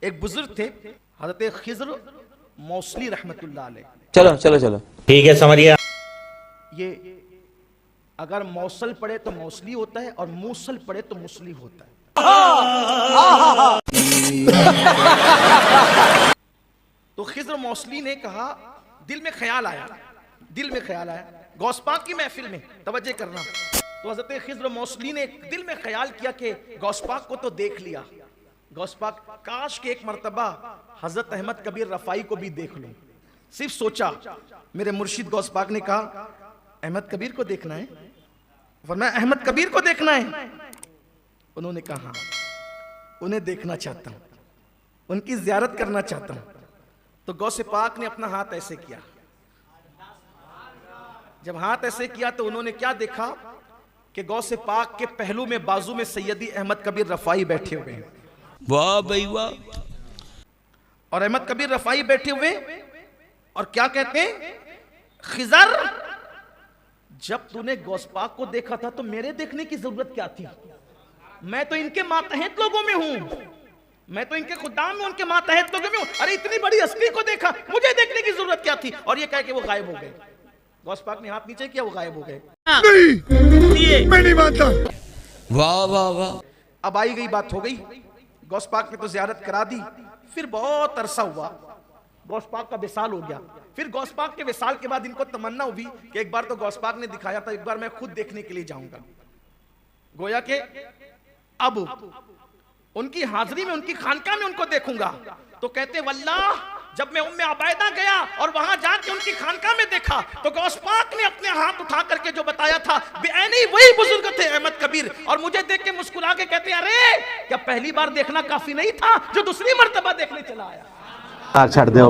ایک بزرگ تھے حضرت خضر موصلی رحمت اللہ علیہ. چلو چلو چلو ٹھیک ہے سمجھیے. یہ اگر موصل پڑھے تو موصلی ہوتا ہے اور موصل پڑھے تو مسلی ہوتا ہے. تو خضر موصلی نے کہا, دل میں خیال آیا غوث پاک کی محفل میں, توجہ کرنا. تو حضرت خضر موصلی نے دل میں خیال کیا کہ غوث پاک کو تو دیکھ لیا, غوث پاک کاش کہ ایک مرتبہ حضرت احمد کبیر رفاعی کو بھی دیکھ لوں. صرف سوچا. میرے مرشد غوث پاک نے کہا احمد کبیر کو دیکھنا ہے؟ فرمایا احمد کبیر کو دیکھنا ہے؟ انہوں نے کہا ہاں, انہیں دیکھنا چاہتا ہوں, ان کی زیارت کرنا چاہتا ہوں. تو غوث پاک نے اپنا ہاتھ ایسے کیا. جب ہاتھ ایسے کیا تو انہوں نے کیا دیکھا کہ غوث پاک کے پہلو میں بازو میں سیدی احمد کبیر رفاعی بیٹھے ہوئے ہیں. واہ بھائی واہ. اور احمد کبیر رفاعی بیٹھے ہوئے اور کیا کہتے ہیں, خضر جب تو نے غوث پاک کو دیکھا تھا تو میرے دیکھنے کی ضرورت کیا تھی؟ میں تو ان کے ماتحت لوگوں میں ہوں, میں تو ان کے خدام میں, ان کے ماتحت لوگوں میں ہوں. ارے اتنی بڑی ہستی کو دیکھا, مجھے دیکھنے کی ضرورت کیا تھی؟ اور یہ کہہ کہ وہ غائب ہو گئے. غوث پاک نے ہاتھ نیچے کیا, وہ غائب ہو گئے. نہیں, میں نہیں مانتا. واہ واہ واہ. اب آئی گئی بات ہو گئی, غوث پاک نے تو زیارت کرا دی. پھر بہت عرصہ ہوا, غوث پاک کا وصال ہو گیا. پھر غوث پاک کے وصال کے بعد ان کو تمنا ہوئی کہ ایک بار تو غوث پاک نے دکھایا تھا, ایک بار میں خود دیکھنے کے لیے جاؤں گا. گویا کہ اب ان کی حاضری میں, ان کی خانقاہ میں ان کو دیکھوں گا. تو کہتے واللہ جب میں ام عبیدہ گیا اور وہاں جا کے ان کی خانقاہ میں دیکھا تو غوث پاک نے اپنے ہاتھ اٹھا کر کے جو بتایا تھا بعینی وہی بزرگ تھے احمد کبیر. اور مجھے دیکھ کے مسکرا کے کہتے ارے کیا پہلی بار دیکھنا کافی نہیں تھا جو دوسری مرتبہ دیکھنے چلا آیا؟ چھڑ دے